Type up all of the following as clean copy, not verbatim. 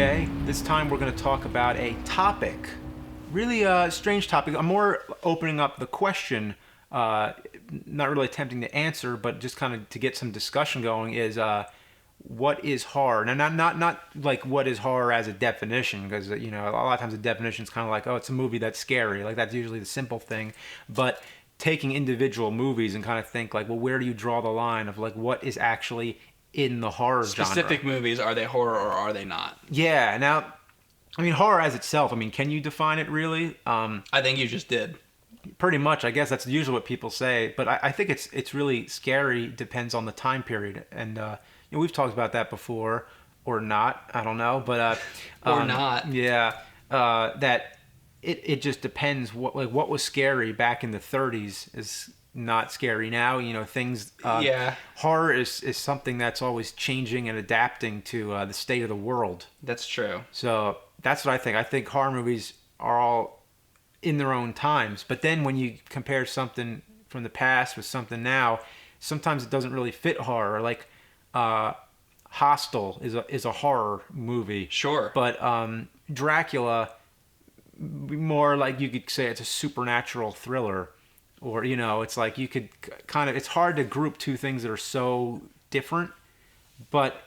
Okay, this time we're going to talk about a topic, really a strange topic. I'm more opening up the question, not really attempting to answer, but just kind of to get some discussion going. Is what is horror? Now, not like what is horror as a definition, because a lot of times the definition is kind of like, oh, it's a movie that's scary. Like that's usually the simple thing, but taking individual movies and kind of think like, well, where do you draw the line of like what is actually in the horror genre? Specific movies, are they horror or are they not? Yeah. Now, I mean, horror as itself, I mean, can you define it really? I think you just did. Pretty much, I guess that's usually what people say. But I think it's really scary, depends on the time period. And we've talked about that before, or not, I don't know. But or not. Yeah. That it just depends. What was scary back in the 30s is not scary now. Things. Yeah. Horror is something that's always changing and adapting to the state of the world. That's true. So that's what I think. I think horror movies are all in their own times. But then when you compare something from the past with something now, sometimes it doesn't really fit horror. Like Hostel is a horror movie. Sure. But Dracula, more like you could say it's a supernatural thriller. Or, it's like you could kind of, it's hard to group two things that are so different, but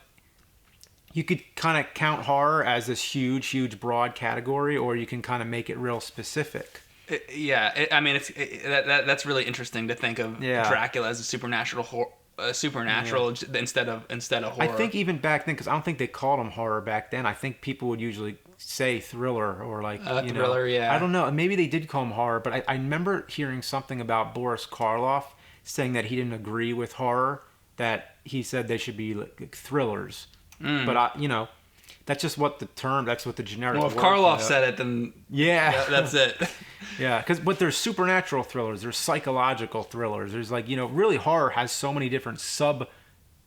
you could kind of count horror as this huge, broad category, or you can kind of make it real specific. That's really interesting to think of Dracula as a supernatural instead of horror. I think even back then, because I don't think they called him horror back then. I think people would usually say thriller or like thriller. Yeah, I don't know. Maybe they did call him horror, but I remember hearing something about Boris Karloff saying that he didn't agree with horror. That he said they should be like thrillers. But that's just what the term. That's what the generic. Well, if Karloff said it, then that's it. Yeah, but there's supernatural thrillers. There's psychological thrillers. There's like really horror has so many different sub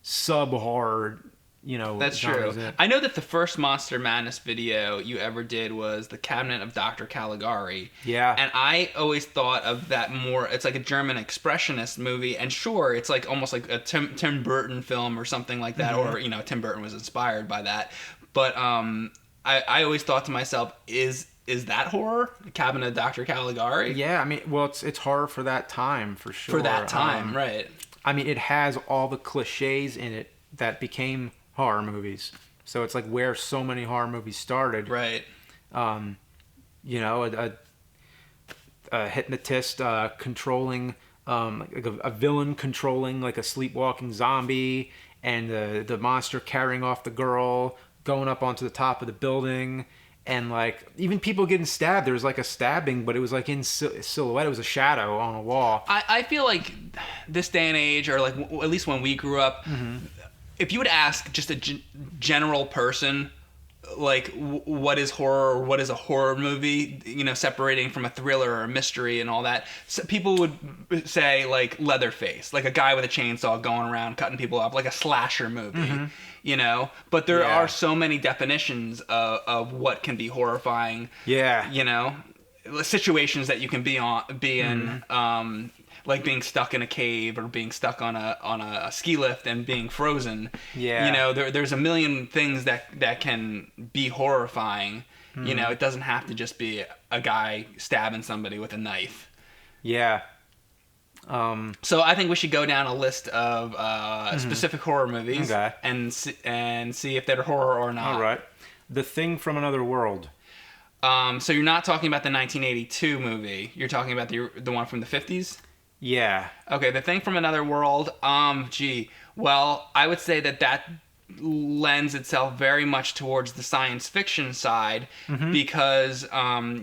horror. That's true. I know that the first Monster Madness video you ever did was The Cabinet of Dr. Caligari. Yeah. And I always thought of that more, it's like a German expressionist movie, and sure, it's like almost like a Tim Burton film or something like that, or, Tim Burton was inspired by that. But I always thought to myself, is that horror? The Cabinet of Dr. Caligari? Yeah, I mean, well, it's horror for that time, for sure. For that time, right. I mean, it has all the cliches in it that became horror movies. So it's like where so many horror movies started. Right. A hypnotist controlling, like a villain controlling like a sleepwalking zombie, and the monster carrying off the girl, going up onto the top of the building, and like even people getting stabbed. There was like a stabbing, but it was like in silhouette. It was a shadow on a wall. I feel like this day and age, or like at least when we grew up, if you would ask just a general person, like what is horror or what is a horror movie, separating from a thriller or a mystery and all that, so people would say like Leatherface, like a guy with a chainsaw going around cutting people up, like a slasher movie, But there are so many definitions of what can be horrifying. Yeah. Situations that you can be in. Like being stuck in a cave or being stuck on a ski lift and being frozen. Yeah. There's a million things that can be horrifying. It doesn't have to just be a guy stabbing somebody with a knife. Yeah. So I think we should go down a list of specific horror movies and see if they're horror or not. All right. The Thing from Another World. So you're not talking about the 1982 movie. You're talking about the one from the 50s? Yeah. Okay, The Thing from Another World. Well, I would say that lends itself very much towards the science fiction side, because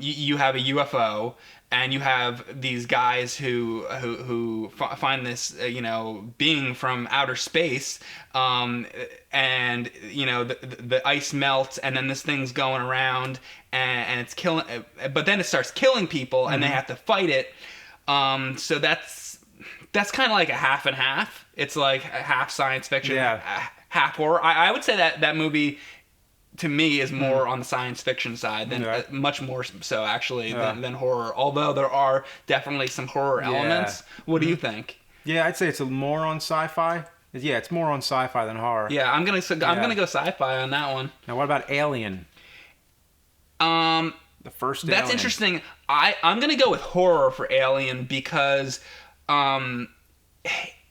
you have a UFO and you have these guys who find this being from outer space, and the ice melts and then this thing's going around and it's killing, but then it starts killing people and they have to fight it. So that's kind of like a half and half. It's like a half science fiction, half horror. I would say that movie, to me, is more on the science fiction side than much more so actually than horror. Although there are definitely some horror elements. What do you think? Yeah, I'd say it's more on sci-fi. Yeah, it's more on sci-fi than horror. Yeah, I'm gonna go sci-fi on that one. Now, what about Alien? The first That's Alien. interesting. I'm gonna go with horror for Alien because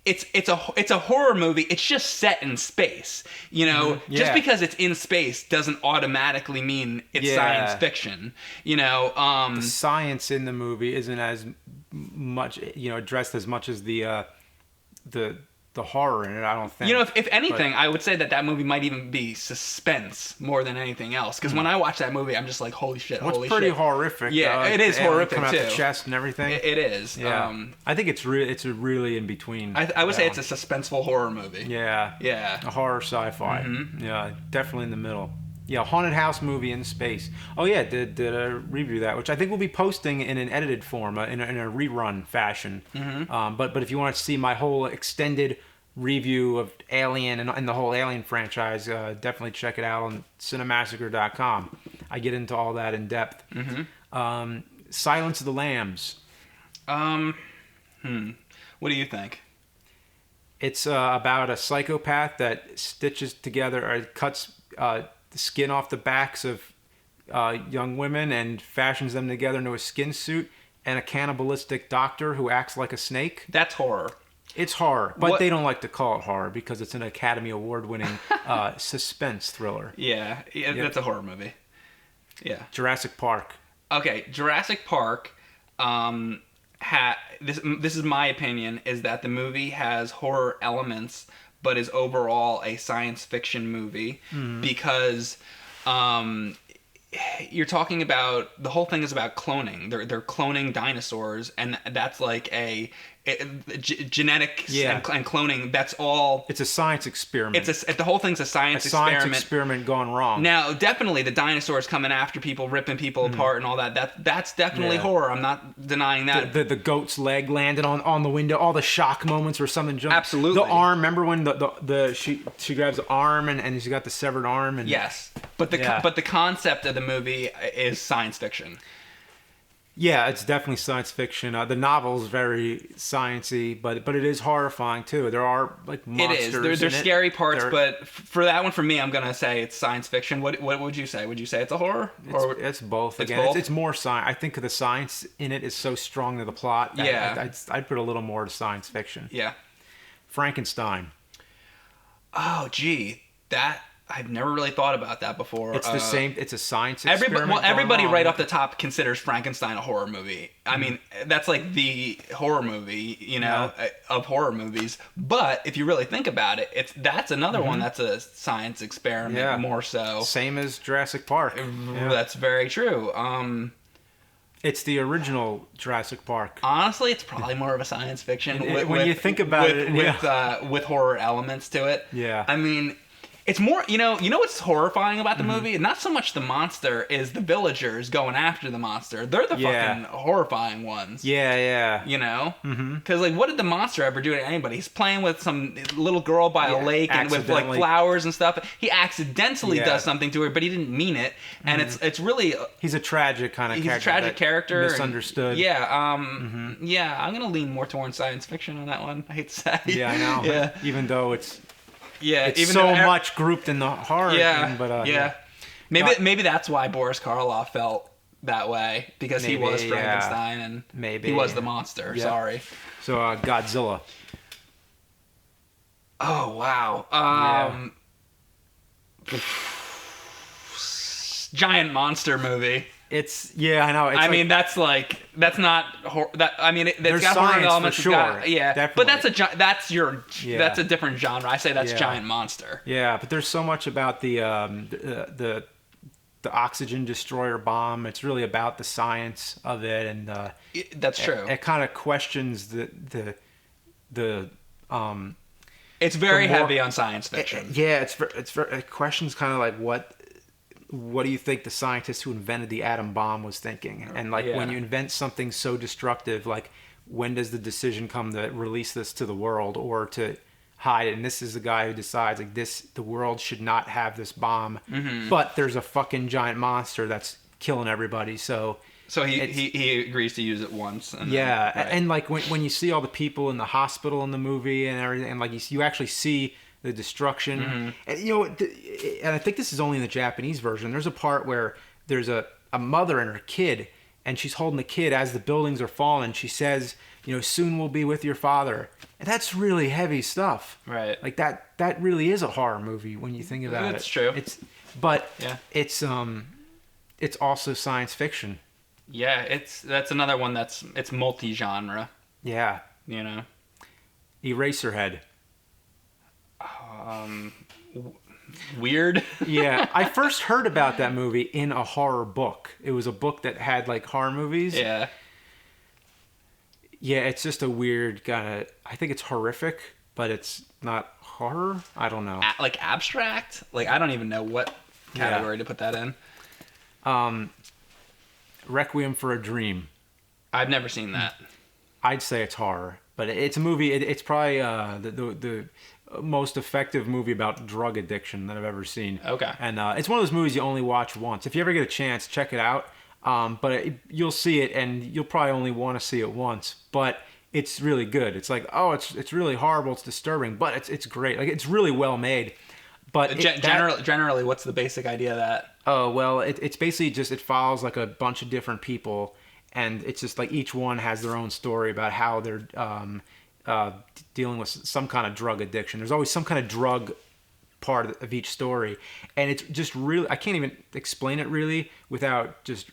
it's a horror movie. It's just set in space. You know, Yeah. just because it's in space doesn't automatically mean it's science fiction. You know, The science in the movie isn't as much, addressed as much as the horror in it. I don't think. You know, if anything, I would say that movie might even be suspense more than anything else. Because when I watch that movie, I'm just like, holy shit, Well, holy it's pretty shit. horrific. Yeah, it is the alien horrific, coming out too. the chest and everything. It is. Yeah. I think it's really in between. I would say it's a suspenseful horror movie. Yeah. Yeah. A horror sci-fi. Yeah, definitely in the middle. Yeah, haunted house movie in space. Oh yeah, did a review of that, which I think we'll be posting in an edited form, in a rerun fashion. But if you want to see my whole extended review of Alien and the whole Alien franchise, definitely check it out on cinemassacre.com. I get into all that in depth. Silence of the Lambs. What do you think? It's about a psychopath that stitches together or cuts the skin off the backs of young women and fashions them together into a skin suit, and a cannibalistic doctor who acts like a snake. That's horror. It's horror, but they don't like to call it horror because it's an Academy Award-winning suspense thriller. Yeah, that's a horror movie. Yeah. Jurassic Park. Okay, Jurassic Park. This is my opinion, is that the movie has horror elements, but is overall a science fiction movie because you're talking about, the whole thing is about cloning. They're cloning dinosaurs, and that's like genetics and cloning. That's all. It's a science experiment. The whole thing's a science experiment gone wrong. Now, definitely the dinosaurs coming after people, ripping people apart, and all that. That's definitely horror. I'm not denying that. The goat's leg landed on the window. All the shock moments where something jumped. Absolutely. The arm. Remember when she grabs the arm and she's got the severed arm. And yes, but the concept of the movie is science fiction. Yeah, it's definitely science fiction. The novel is very sciencey, but it is horrifying too. There are like monsters. It is. There's scary parts, but for that one, for me, I'm gonna say it's science fiction. What would you say? Would you say it's a horror? It's both. Again, it's more science. I think the science in it is so strong to the plot. I'd put a little more to science fiction. Yeah. Frankenstein. Oh, gee, that. I've never really thought about that before. It's the same. It's a science experiment. Everybody right off the top considers Frankenstein a horror movie. I mean, that's like the horror movie, of horror movies. But if you really think about it, that's another one that's a science experiment more so. Same as Jurassic Park. That's very true. It's the original Jurassic Park. Honestly, it's probably more of a science fiction. When you think about it, with horror elements to it. Yeah. I mean. It's more, you know what's horrifying about the movie? Not so much the monster, is the villagers going after the monster. They're the fucking horrifying ones. Yeah. You know? Because, like, what did the monster ever do to anybody? He's playing with some little girl by a lake and with, like, flowers and stuff. He accidentally does something to her, but he didn't mean it. And it's really... He's a tragic kind of character. He's a tragic character. Misunderstood. Yeah, I'm going to lean more towards science fiction on that one. I hate to say. Yeah, I know. Yeah. Even though it's even so much grouped in the horror thing, but maybe that's why Boris Karloff felt that way, because he was Frankenstein and he was the monster. Yeah. Sorry. So Godzilla. Oh wow. Giant monster movie. I know. I mean, that's not that. I mean, it's got horror elements. For sure. But that's a different genre. I say that's giant monster. Yeah, but there's so much about the oxygen destroyer bomb. It's really about the science of it, and that's true. It kind of questions the It's very heavy on science fiction. It questions kind of like what do you think the scientist who invented the atom bomb was thinking? And when you invent something so destructive, like when does the decision come to release this to the world or to hide it? And this is the guy who decides the world should not have this bomb, but there's a fucking giant monster that's killing everybody. So he agrees to use it once. And and like when you see all the people in the hospital in the movie and everything, and like you actually see the destruction, and and I think this is only in the Japanese version. There's a part where there's a a mother and her kid, and she's holding the kid as the buildings are falling. And she says, soon we'll be with your father. And that's really heavy stuff. Right. Like that really is a horror movie when you think about it. That's true. It's also science fiction. Yeah, that's another one it's multi-genre. Yeah. Eraserhead. Weird. Yeah, I first heard about that movie in a horror book. It was a book that had like horror movies. Yeah. Yeah, it's just a weird kind of. I think it's horrific, but it's not horror. I don't know. Like abstract. Like I don't even know what category to put that in. Requiem for a Dream. I've never seen that. I'd say it's horror, but it's a movie. It's probably the most effective movie about drug addiction that I've ever seen. Okay. And it's one of those movies you only watch once. If you ever get a chance, check it out. You'll see it, and you'll probably only want to see it once. But it's really good. It's like, it's really horrible. It's disturbing, but it's great. Like it's really well made. But generally, what's the basic idea of that? Oh well, it's basically just it follows like a bunch of different people, and it's just like each one has their own story about how they're dealing with some kind of drug addiction. There's always some kind of drug part of each story, and it's just really, I can't even explain it really without just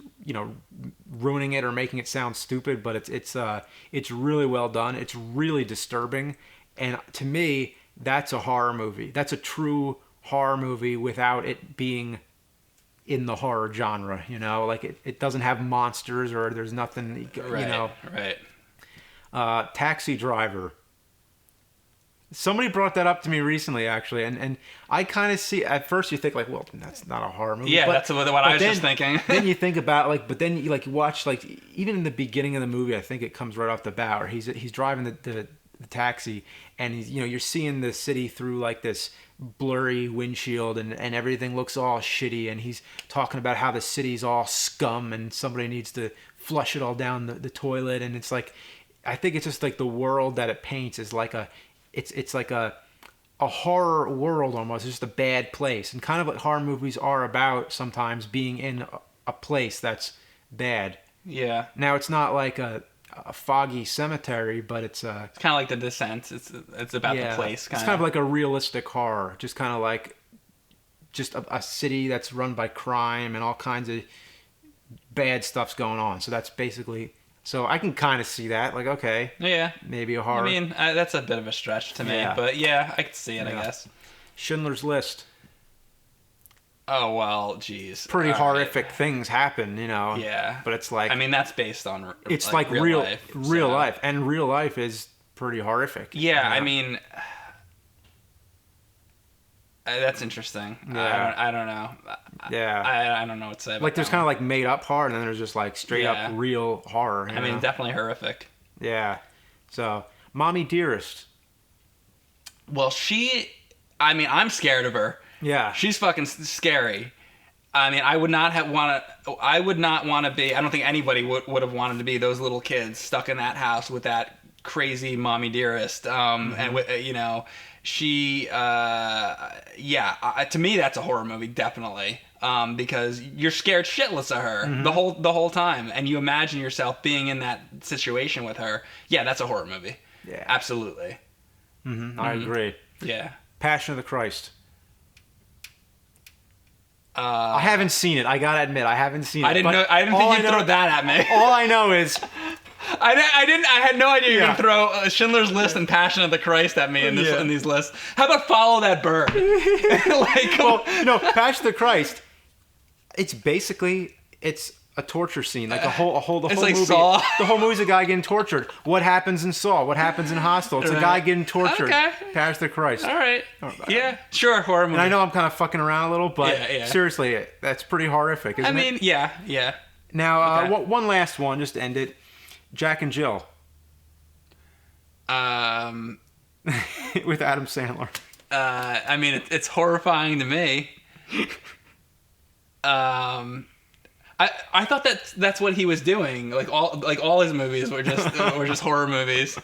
ruining it or making it sound stupid, but it's really well done. It's really disturbing, and to me that's a horror movie. That's a true horror movie without it being in the horror genre. Like it doesn't have monsters or there's nothing. Right. Taxi Driver. Somebody brought that up to me recently, actually, and I kind of see. At first, you think like, well, that's not a horror movie. Yeah, that's what I was just thinking. Then you think about but then you watch even in the beginning of the movie, I think it comes right off the bat, where he's driving the taxi, and he's you're seeing the city through like this blurry windshield, and everything looks all shitty, and he's talking about how the city's all scum, and somebody needs to flush it all down the toilet, and it's like, I think it's just like the world that it paints is like it's like a horror world almost. It's just a bad place, and kind of what horror movies are about sometimes, being in a place that's bad. Yeah. Now it's not like a foggy cemetery, but it's kind of like The Descent. It's about the place. It's kind of like a realistic horror, just kind of like just a city that's run by crime and all kinds of bad stuff's going on. So that's basically. So I can kind of see that, like, okay, yeah, maybe a horror. I mean, that's a bit of a stretch to me, but yeah, I can see it, I guess. Schindler's List. Oh, well, geez. Pretty horrific things happen, Yeah. But it's like, I mean, that's based on it's like real life, and real life is pretty horrific. Yeah, I mean, that's interesting. Yeah. I don't know. Yeah. I don't know what to say about like there's that kind of like made up horror, and then there's just like straight up real horror. I mean, definitely horrific. Yeah. So, Mommy Dearest. Well, I'm scared of her. Yeah. She's fucking scary. I mean, I would not want to be, I don't think anybody would have wanted to be those little kids stuck in that house with that crazy Mommy Dearest. And she, to me, that's a horror movie, definitely. Because you're scared shitless of her the whole time, and you imagine yourself being in that situation with her. Yeah, that's a horror movie. Yeah, absolutely. I agree. Yeah. Passion of the Christ. I haven't seen it. I gotta admit, I haven't seen it. I didn't think you'd throw that at me. All I know is. I had no idea you were going to throw Schindler's List and Passion of the Christ at me in these lists. How about Follow That Bird? Passion of the Christ. It's basically a torture scene, like the whole it's movie. Like Saw. The whole movie's a guy getting tortured. What happens in Saw? What happens in Hostel? It's a guy getting tortured. Okay. Passion of the Christ. All right. Yeah. Sure. Horror movie. And I know I'm kind of fucking around a little, but seriously, that's pretty horrific, isn't it? Yeah. Now, one last one, just to end it. Jack and Jill. With Adam Sandler. I mean, it's horrifying to me. I thought that's what he was doing. Like all his movies were just horror movies.